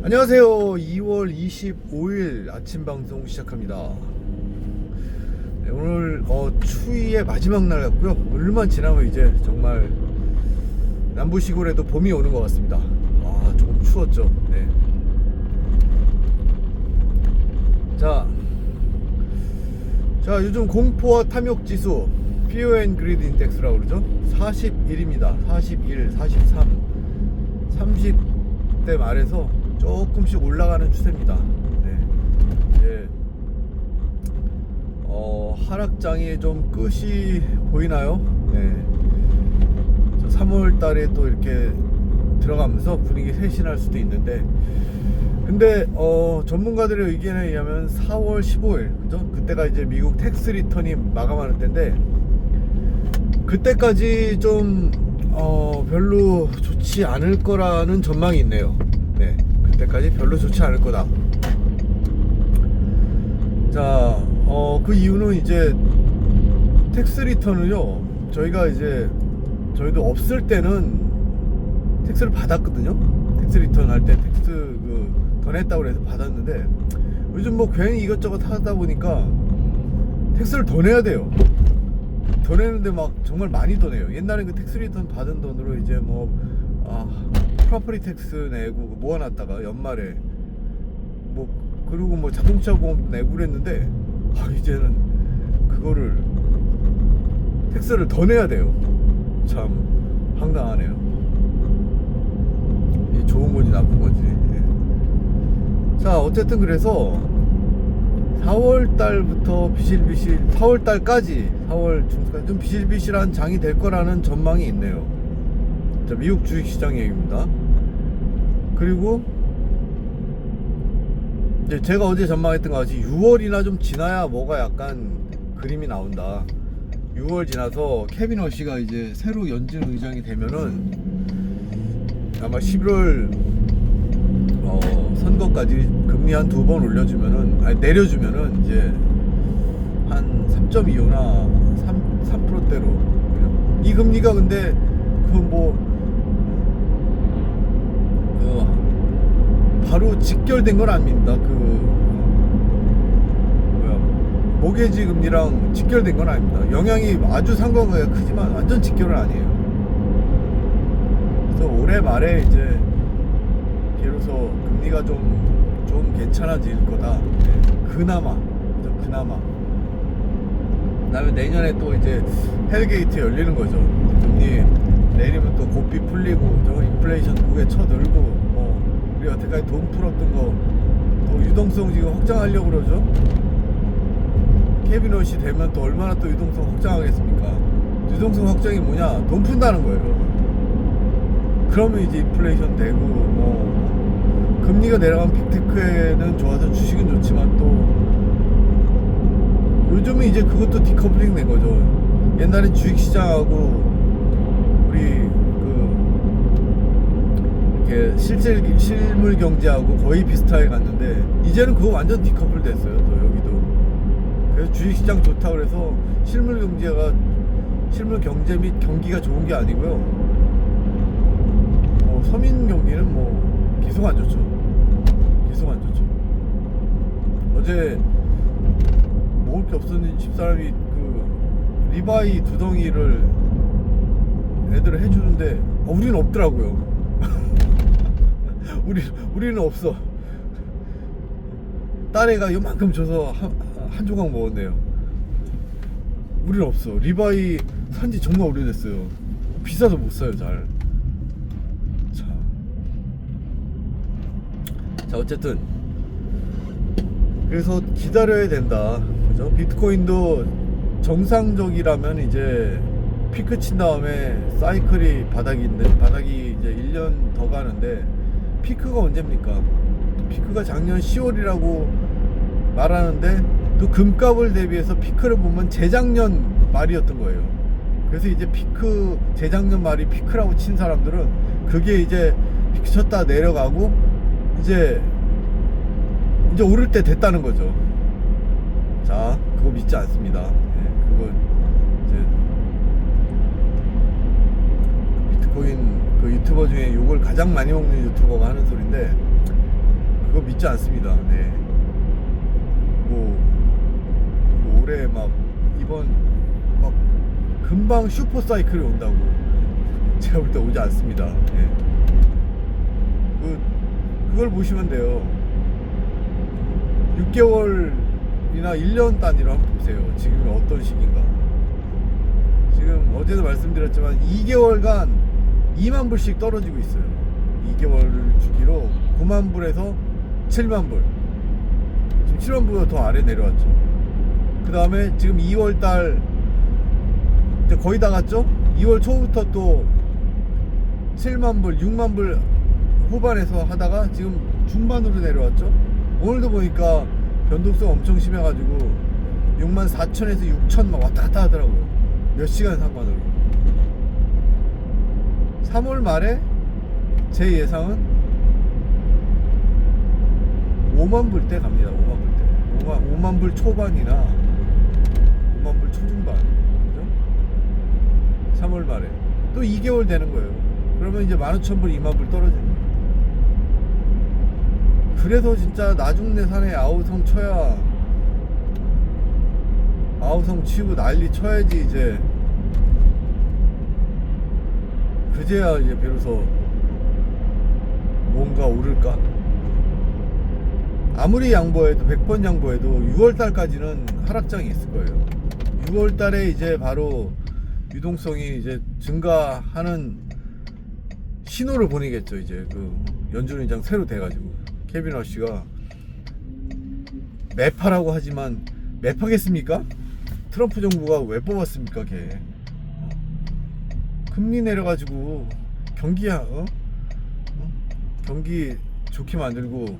안녕하세요. 2월 25일 아침 방송 시작합니다. 네, 오늘 추위의 마지막 날 같고요. 오늘만 지나면 이제 정말 남부 시골에도 봄이 오는 것 같습니다. 조금 추웠죠. 네. 자, 요즘 공포와 탐욕 지수 Fear and Greed Index라고 그러죠. 41입니다. 41, 43, 30대 말에서 조금씩 올라가는 추세입니다. 네. 이제 하락장이 좀 끝이 보이나요? 네. 3월 달에 또 이렇게 들어가면서 분위기 쇄신할 수도 있는데, 근데 전문가들의 의견에 의하면 4월 15일, 그죠? 그때가 이제 미국 텍스 리턴이 마감하는 때인데, 그때까지 좀 별로 좋지 않을 거라는 전망이 있네요. 네. 그때까지 별로 좋지 않을 거다. 자, 그 이유는 이제 텍스 리턴을요, 저희도 없을 때는 텍스를 받았거든요. 텍스 리턴 할 때 텍스 더 냈다고 해서 받았는데, 요즘 뭐 괜히 이것저것 하다 보니까 텍스를 더 내야 돼요. 더 내는데 막 정말 많이 더 내요. 옛날에 그 텍스 리턴 받은 돈으로 이제 프로퍼티 텍스 내고 모아놨다가 연말에 그리고 자동차 보험 내고 그랬는데, 이제는 그거를 텍스를 더 내야 돼요. 참 황당하네요. 이 좋은 건지 나쁜 건지. 자, 어쨌든 그래서 4월 달부터 비실비실, 4월 달까지, 4월 중까지 좀 비실비실한 장이 될 거라는 전망이 있네요. 자, 미국 주식시장 얘기입니다. 그리고 이제 제가 어제 전망했던 것 같이 6월이나 좀 지나야 뭐가 약간 그림이 나온다. 6월 지나서 케빈 허시가 이제 새로 연준 의장이 되면은 아마 11월 선거까지 금리 한 2번 올려주면은, 내려주면은 이제 한 3.25나 3%대로. 이 금리가 근데 바로 직결된 건 아닙니다. 모게지 금리랑 직결된 건 아닙니다. 영향이 아주 상관관계가 크지만 완전 직결은 아니에요. 그래서 올해 말에 이제 비로소 금리가 좀 괜찮아질 거다. 네. 그나마. 그다음에 내년에 또 이제 헬게이트 열리는 거죠. 금리 내리면 또 고삐 풀리고, 인플레이션 고개 쳐들고, 우리 여태까지 돈 풀었던 거 또 유동성 지금 확장하려고 그러죠. 케빈 허시 되면 또 얼마나 또 유동성 확장하겠습니까? 유동성 확장이 뭐냐? 돈 푼다는 거예요. 그러면 이제 인플레이션 되고, 금리가 내려간 빅테크에는 좋아서 주식은 좋지만, 또 요즘은 이제 그것도 디커플링 된 거죠. 옛날엔 주식시장하고 우리 이렇게 실물 경제하고 거의 비슷하게 갔는데, 이제는 그거 완전 디커플 됐어요. 또 여기도. 그래서 주식시장 좋다 그래서 실물 경제 및 경기가 좋은 게 아니고요. 서민 경기는 계속 안 좋죠. 어제 먹을 게 없었는지 집사람이 리바이 2덩이를 애들 해주는데, 우리는 없더라고요. 우리는 없어. 딸애가 요만큼 줘서 한 조각 먹었네요. 우리는 없어. 리바이 산지 정말 오래됐어요. 비싸서 못 사요, 잘. 자, 어쨌든 그래서 기다려야 된다, 그죠? 비트코인도 정상적이라면 이제 피크 친 다음에 사이클이 바닥이 이제 1년 더 가는데, 피크가 언제입니까? 피크가 작년 10월이라고 말하는데, 또 금값을 대비해서 피크를 보면 재작년 말이었던 거예요. 그래서 이제 재작년 말이 피크라고 친 사람들은 그게 이제 피크 쳤다 내려가고 이제 오를 때 됐다는 거죠. 자, 그거 믿지 않습니다. 그거 이제 비트코인 유튜버 중에 욕을 가장 많이 먹는 유튜버가 하는 소리인데, 그거 믿지 않습니다. 네. 뭐 올해 막 이번 막 금방 슈퍼 사이클이 온다고 제가 볼 때 오지 않습니다. 네. 그걸 보시면 돼요. 6개월이나 1년 단위로 한번 보세요. 지금이 어떤 시기인가. 지금 어제도 말씀드렸지만 2개월간 2만 불씩 떨어지고 있어요. 2개월 주기로 9만 불에서 7만 불. 지금 7만 불보다 더 아래 내려왔죠. 그 다음에 지금 2월달 이제 거의 다 갔죠? 2월 초부터 또 7만 불, 6만 불 후반에서 하다가 지금 중반으로 내려왔죠. 오늘도 보니까 변동성 엄청 심해가지고 6만 4천에서 6천 막 왔다 갔다 하더라고요. 몇 시간 상관으로. 3월 말에 제 예상은 5만 불 때 갑니다. 5만 불 때. 5만 불 초반이나 5만 불 초중반. 그죠? 3월 말에. 또 2개월 되는 거예요. 그러면 이제 15,000불, 2만 불 떨어지는 거예요. 그래서 진짜 나중내산에 아우성 쳐야, 아우성 치고 난리 쳐야지 이제, 그제야 이제 비로소 뭔가 오를까? 아무리 양보해도 100번 양보해도 6월달까지는 하락장이 있을 거예요. 6월달에 이제 바로 유동성이 이제 증가하는 신호를 보내겠죠. 이제 그 연준 의장 새로 돼가지고 케빈 러시가 매파라고 하지만 매파겠습니까? 트럼프 정부가 왜 뽑았습니까? 걔 금리 내려가지고 경기야 경기 좋게 만들고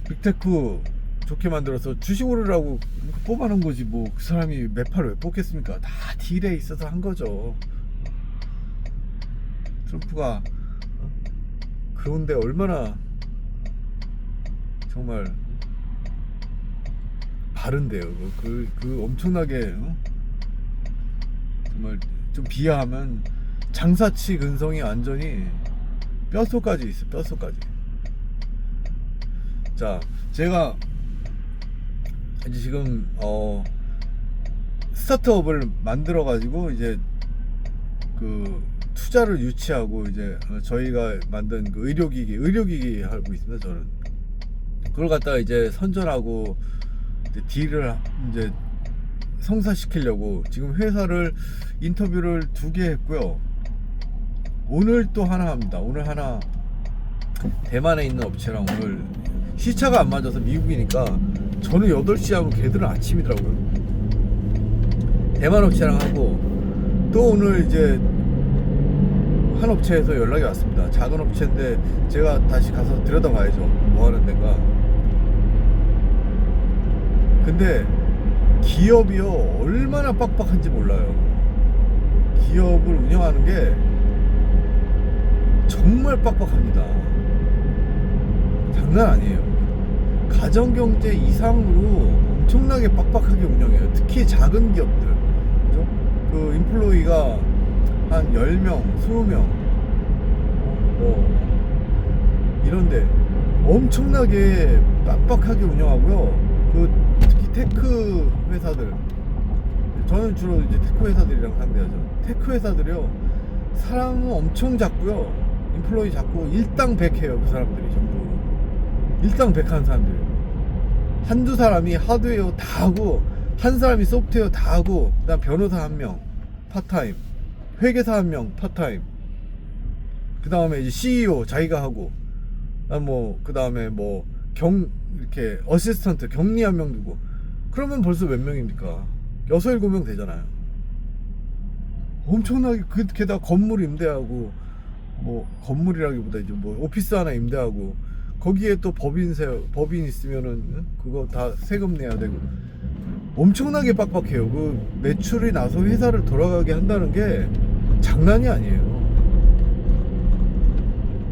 빅테크 좋게 만들어서 주식 오르라고 뽑아놓은 거지. 뭐 그 사람이 매파를 왜 뽑겠습니까? 다 딜에 있어서 한 거죠. 트럼프가 그런데 얼마나 정말 바른데요. 그 엄청나게 정말 좀 비하하면 장사치 근성이 완전히 뼛속까지 있어. 뼛속까지. 자, 제가 이제 지금 스타트업을 만들어 가지고 이제 그 투자를 유치하고 이제 저희가 만든 그 의료기기 하고 있습니다. 저는 그걸 갖다가 이제 선전하고 이제 딜을 이제 성사시키려고 지금 회사를 인터뷰를 2개 했고요. 오늘 또 하나 합니다. 오늘 하나 대만에 있는 업체랑 오늘 시차가 안 맞아서 미국이니까 저는 8시 하고 걔들은 아침이더라고요. 대만 업체랑 하고 또 오늘 이제 한 업체에서 연락이 왔습니다. 작은 업체인데 제가 다시 가서 들여다봐야죠. 뭐 하는 데인가. 근데 기업이요 얼마나 빡빡한지 몰라요. 기업을 운영하는 게 정말 빡빡합니다. 장난 아니에요. 가정경제 이상으로 엄청나게 빡빡하게 운영해요. 특히 작은 기업들, 그죠? 그 인플로이가 한 10명, 20명 이런데 엄청나게 빡빡하게 운영하고요. 그 특히 테크 회사들, 저는 주로 이제 테크 회사들이랑 상대하죠. 테크 회사들이요 사람은 엄청 작고요. 인플로이 작고 일당백해요. 그 사람들이 전부 일당백 하는 사람들. 한두 사람이 하드웨어 다 하고 한 사람이 소프트웨어 다 하고 그다음 변호사 1명 파타임, 회계사 1명 파타임, 그 다음에 이제 CEO 자기가 하고 그 다음에 이렇게 어시스턴트 격리 1명 두고 그러면 벌써 몇 명입니까? 6, 7명 되잖아요. 엄청나게 게다가 건물 임대하고 건물이라기보다 이제 오피스 하나 임대하고 거기에 또 법인 있으면은 그거 다 세금 내야 되고 엄청나게 빡빡해요. 그 매출이 나서 회사를 돌아가게 한다는 게 장난이 아니에요.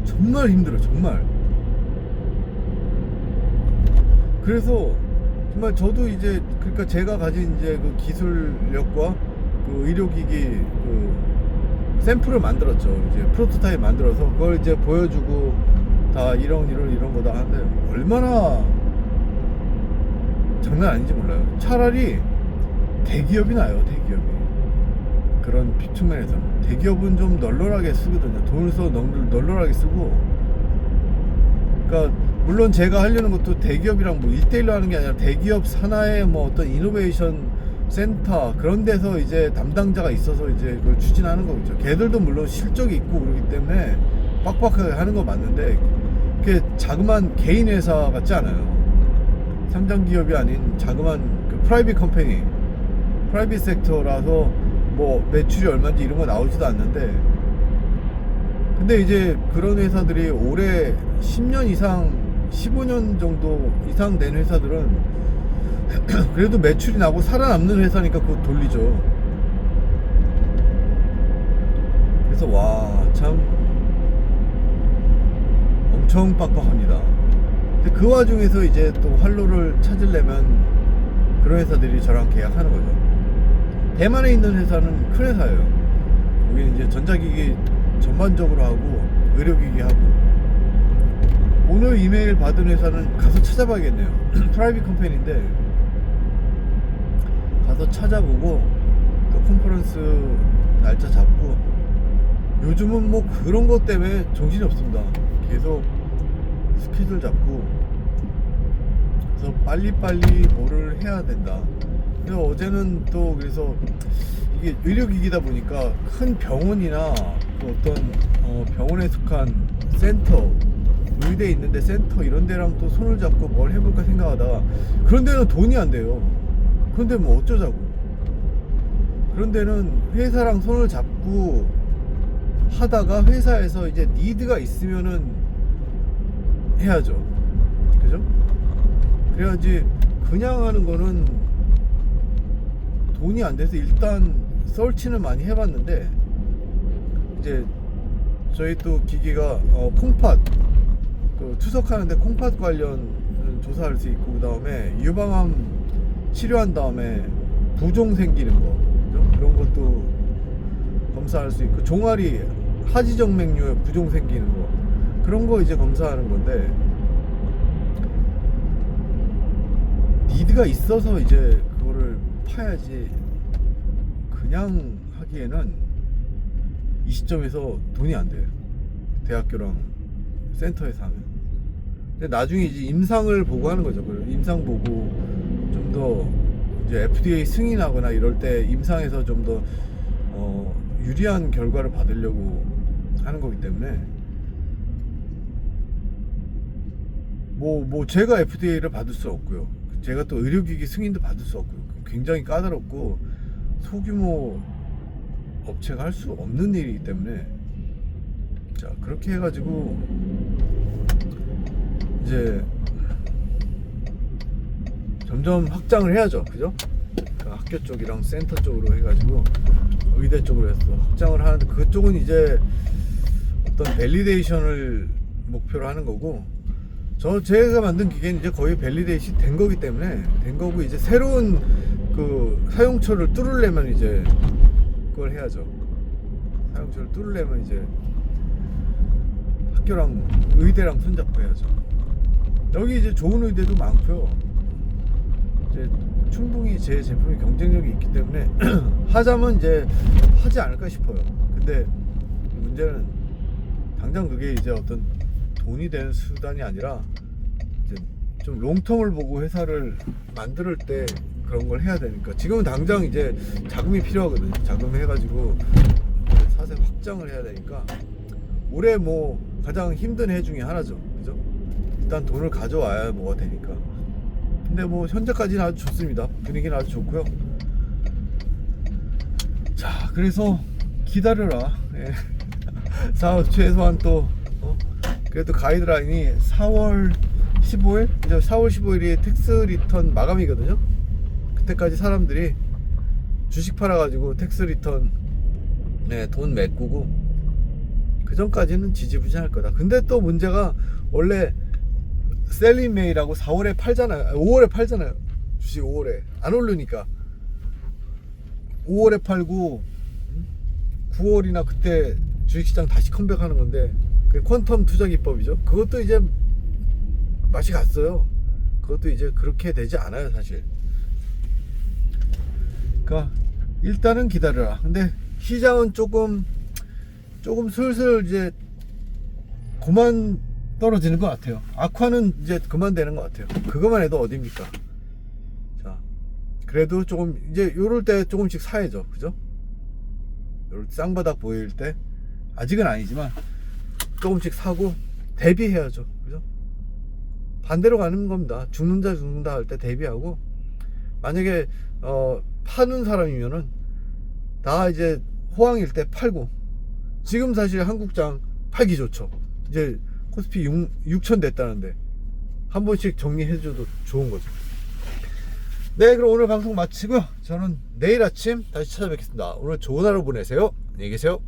정말 힘들어, 정말. 그래서 정말 저도 이제 그러니까 제가 가진 이제 그 기술력과 그 의료기기 그 샘플을 만들었죠. 이제 프로토타입 만들어서 그걸 이제 보여주고 다 이런 거다 하는데 얼마나 장난 아닌지 몰라요. 차라리 대기업이 나요. 대기업이 그런 비투맨에서는 대기업은 좀 널널하게 쓰거든요. 돈을 써 널널하게 쓰고. 그러니까 물론 제가 하려는 것도 대기업이랑 뭐 1대1로 하는 게 아니라 대기업 산하의 뭐 어떤 이노베이션 센터 그런 데서 이제 담당자가 있어서 이제 그걸 추진하는 거겠죠. 걔들도 물론 실적이 있고 그러기 때문에 빡빡하게 하는 거 맞는데 그게 자그만 개인 회사 같지 않아요. 상장 기업이 아닌 자그만 그 프라이빗 컴퍼니, 프라이빗 섹터라서 뭐 매출이 얼마인지 이런 거 나오지도 않는데, 근데 이제 그런 회사들이 올해 10년 이상 15년 정도 이상 된 회사들은 그래도 매출이 나고 살아남는 회사니까 그거 돌리죠. 그래서 와 참 엄청 빡빡합니다. 근데 그 와중에서 이제 또 활로를 찾으려면 그런 회사들이 저랑 계약하는 거죠. 대만에 있는 회사는 큰 회사예요. 거기 이제 전자기기 전반적으로 하고 의료기기 하고. 오늘 이메일 받은 회사는 가서 찾아봐야겠네요. 프라이빗 컴퍼니인데 가서 찾아보고 또 컨퍼런스 날짜 잡고. 요즘은 뭐 그런 것 때문에 정신이 없습니다. 계속 스케줄 잡고 그래서 빨리빨리 뭐를 해야 된다. 그래서 어제는 또 그래서 이게 의료기기다 보니까 큰 병원이나 그 어떤 병원에 속한 센터, 의대 있는데 센터 이런 데랑 또 손을 잡고 뭘 해볼까 생각하다가 그런 데는 돈이 안 돼요. 그런데 뭐 어쩌자고. 그런 데는 회사랑 손을 잡고 하다가 회사에서 이제 니드가 있으면은 해야죠. 그죠? 그래야지 그냥 하는 거는 돈이 안 돼서 일단 설치는 많이 해봤는데 이제 저희 또 기기가 콩팥 그 투석하는데 콩팥 관련 조사할 수 있고, 그 다음에 유방암 치료한 다음에 부종 생기는 거 그죠? 그런 것도 검사할 수 있고, 종아리 하지정맥류에 부종 생기는 거 그런 거 이제 검사하는 건데, 니드가 있어서 이제 그거를 파야지 그냥 하기에는 이 시점에서 돈이 안 돼요. 대학교랑 센터에서 하면. 근데 나중에 이제 임상을 보고 하는 거죠. 임상 보고 좀 더 이제 FDA 승인하거나 이럴 때 임상에서 좀 더 유리한 결과를 받으려고 하는 거기 때문에 뭐 제가 FDA를 받을 수 없고요. 제가 또 의료기기 승인도 받을 수 없고요. 굉장히 까다롭고 소규모 업체가 할 수 없는 일이기 때문에, 자 그렇게 해가지고 이제 점점 확장을 해야죠. 그죠? 그러니까 학교 쪽이랑 센터 쪽으로 해가지고 의대 쪽으로 해서 확장을 하는데, 그쪽은 이제 어떤 밸리데이션을 목표로 하는 거고, 제가 만든 기계는 이제 거의 밸리데이션 된 거기 때문에 된 거고, 이제 새로운 그 사용처를 뚫으려면 이제 그걸 해야죠. 사용처를 뚫으려면 이제 학교랑 의대랑 손잡고 해야죠. 여기 이제 좋은 의대도 많고요. 이제 충분히 제 제품이 경쟁력이 있기 때문에 하자면 이제 하지 않을까 싶어요. 근데 문제는 당장 그게 이제 어떤 돈이 되는 수단이 아니라 이제 좀 롱텀을 보고 회사를 만들 때 그런 걸 해야 되니까, 지금은 당장 이제 자금이 필요하거든요. 자금 해가지고 사세 확장을 해야 되니까 올해 뭐 가장 힘든 해 중에 하나죠. 그죠? 일단 돈을 가져와야 뭐가 되니까. 근데 뭐 현재까지는 아주 좋습니다. 분위기는 아주 좋고요. 자, 그래서 기다려라. 예. 최소한 또 그래도 가이드라인이 4월 15일? 이제 4월 15일이 텍스 리턴 마감이거든요. 그때까지 사람들이 주식 팔아가지고 텍스 리턴 돈 메꾸고 그 전까지는 지지부진할 거다. 근데 또 문제가 원래 셀링메이라고 4월에 팔잖아요. 5월에 팔잖아요. 주식 5월에 안 오르니까 5월에 팔고 9월이나 그때 주식시장 다시 컴백하는 건데, 그 퀀텀 투자 기법이죠. 그것도 이제 맛이 갔어요. 그것도 이제 그렇게 되지 않아요, 사실. 그러니까 일단은 기다려라. 근데 시장은 조금 슬슬 이제 그만 떨어지는 것 같아요. 악화는 이제 그만 되는 것 같아요. 그것만 해도 어딥니까? 자, 그래도 조금 이제 요럴 때 조금씩 사야죠, 그죠? 요럴 때 쌍바닥 보일 때, 아직은 아니지만 조금씩 사고 대비해야죠, 그죠? 반대로 가는 겁니다. 죽는다 할 때 대비하고, 만약에 파는 사람이면은 다 이제 호황일 때 팔고, 지금 사실 한국장 팔기 좋죠. 이제 코스피 6천 됐다는데 한 번씩 정리해줘도 좋은 거죠. 네, 그럼 오늘 방송 마치고요. 저는 내일 아침 다시 찾아뵙겠습니다. 오늘 좋은 하루 보내세요. 안녕히 계세요.